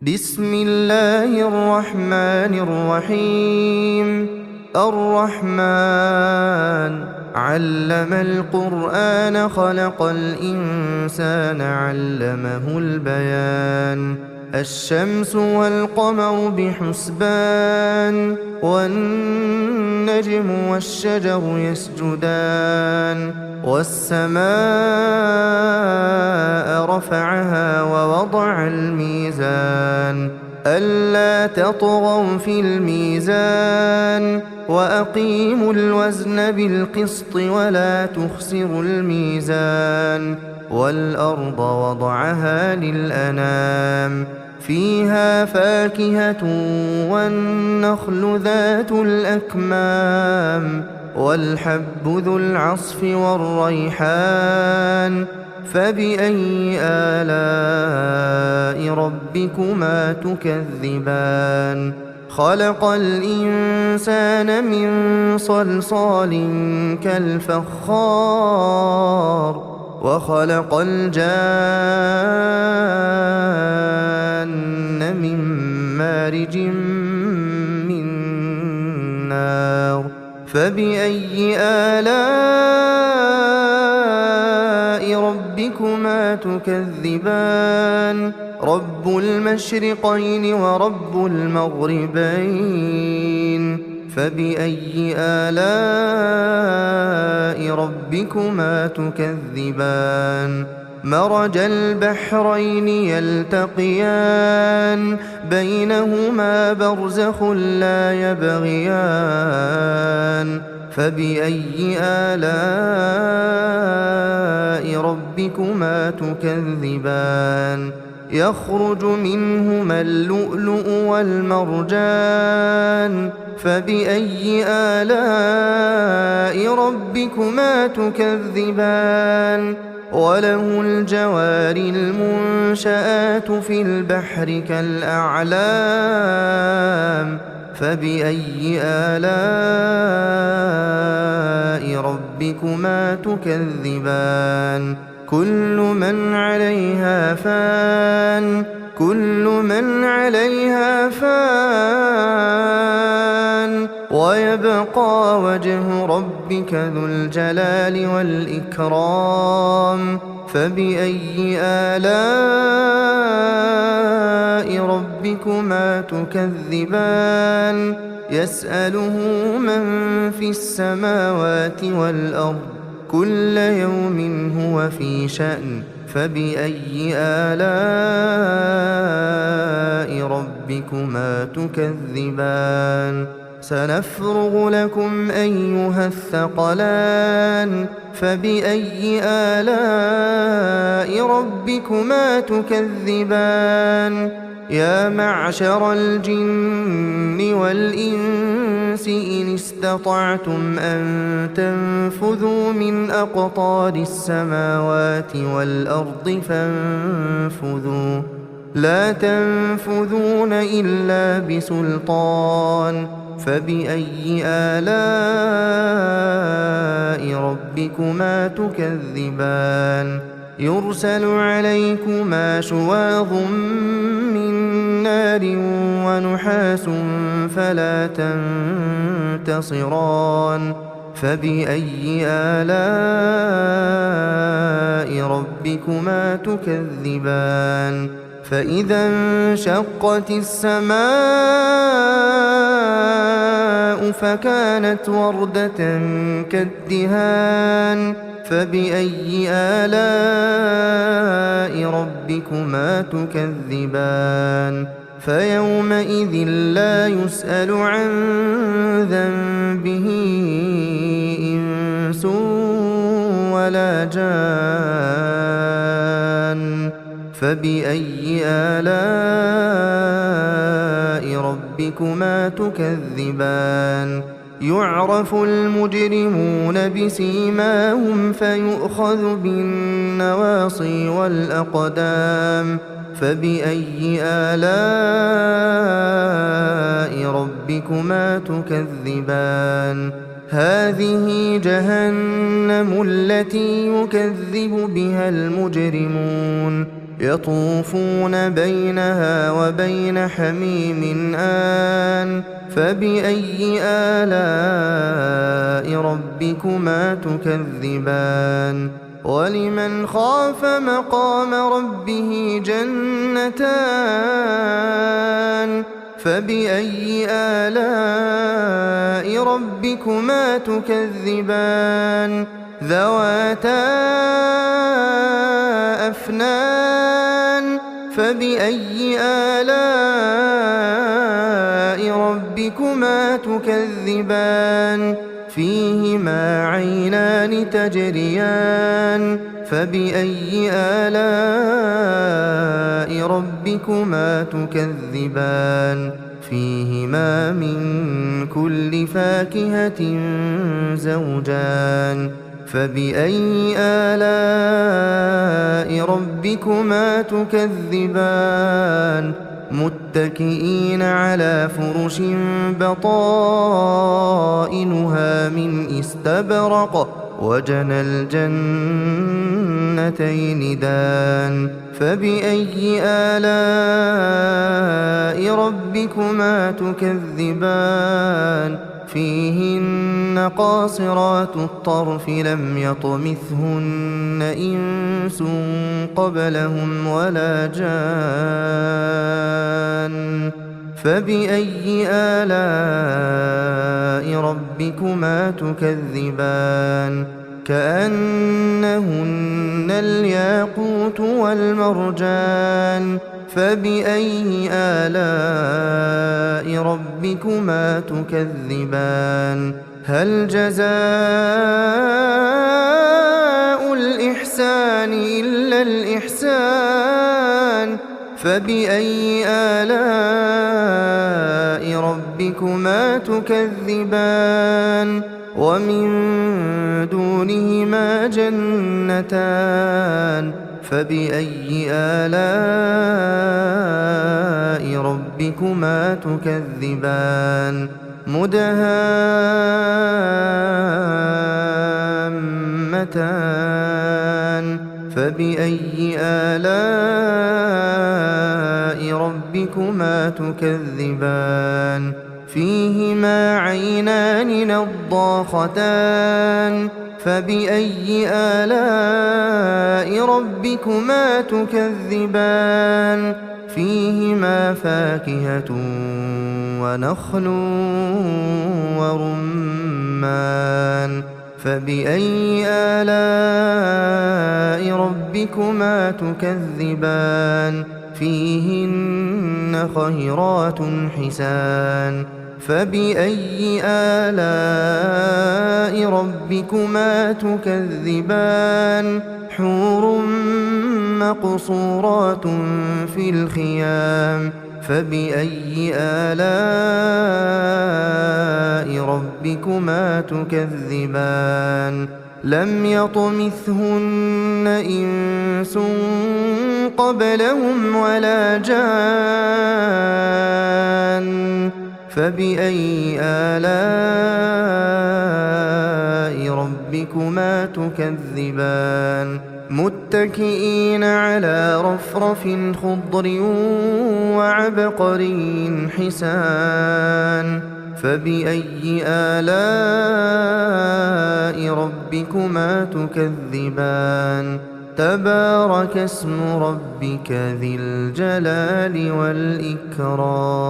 بسم الله الرحمن الرحيم. الرحمن علم القرآن خلق الإنسان علمه البيان. الشمس والقمر بحسبان والنجم والشجر يسجدان والسماء رفعها ووضع الميزان ألا تطغوا في الميزان وأقيموا الوزن بالقسط ولا تخسروا الميزان والأرض وضعها للأنام فيها فاكهة والنخل ذات الأكمام والحب ذو العصف والريحان فبأي آلاء ربكما تكذبان خلق الإنسان من صلصال كالفخار وخلق الجان من مارج من نار فبأي آلاء ربكما تكذبان رب المشرقين ورب المغربين فبأي آلاء ربكما تكذبان مرج البحرين يلتقيان بينهما برزخ لا يبغيان فبأي آلاء ربكما تكذبان يخرج منهما اللؤلؤ والمرجان فبأي آلاء ربكما تكذبان وله الجوار المنشآت في البحر كالأعلام فبأي آلاء ربكما تكذبان كل من عليها فان ويبقى وجه ربك ذو الجلال والإكرام فبأي آلاء ربكما تكذبان يسأله من في السماوات والأرض كل يوم هو في شأن فبأي آلاء ربكما تكذبان سنفرغ لكم أيها الثقلان فبأي آلاء ربكما تكذبان يا معشر الجن والإنس إن استطعتم أن تنفذوا من أقطار السماوات والأرض فانفذوا لا تنفذون إلا بسلطان فبأي آلاء ربكما تكذبان يرسل عليكما شواظ من نار ونحاس فلا تنتصران فبأي آلاء ربكما تكذبان فإذا انشقت السماء فكانت وردة كالدهان فبأي آلاء ربكما تكذبان فيومئذ لا يسأل عن ذنبه إنس ولا جان فبأي آلاء ربكما تكذبان يعرف المجرمون بسيماهم فيؤخذ بالنواصي والأقدام فبأي آلاء ربكما تكذبان هذه جهنم التي يكذب بها المجرمون يطوفون بينها وبين حميم آن فبأي آلاء ربكما تكذبان ولمن خاف مقام ربه جنتان فبأي آلاء ربكما تكذبان ذواتا أفنان فبأي آلاء ربكما تكذبان فيهما عينان تجريان فبأي آلاء ربكما تكذبان فيهما من كل فاكهة زوجان فبأي آلاء ربكما تكذبان متكئين على فرش بطائنها من استبرق وجنى الجنتين دان فبأي آلاء ربكما تكذبان فيهن قاصرات الطرف لم يطمثهن إنس قبلهم ولا جان فبأي آلاء ربكما تكذبان كأنهن الياقوت والمرجان فبأي آلاء ربكما تكذبان هل جزاء الإحسان إلا الإحسان فبأي آلاء ربكما تكذبان ومن دونهما جنتان فبأي آلاء ربكما تكذبان مدهامتان فبأي آلاء ربكما تكذبان فيهما عينان نضاختان فبأي آلاء ربكما تكذبان فيهما فاكهة ونخل ورمان فبأي آلاء ربكما تكذبان فيهن خيرات حسان فبأي آلاء ربكما تكذبان حور مقصورات في الخيام فبأي آلاء ربكما تكذبان لم يطمثهن إنس قبلهم ولا جان فبأي آلاء ربكما تكذبان متكئين على رفرف خضر وعبقري حسان فبأي آلاء ربكما تكذبان تبارك اسم ربك ذي الجلال والإكرام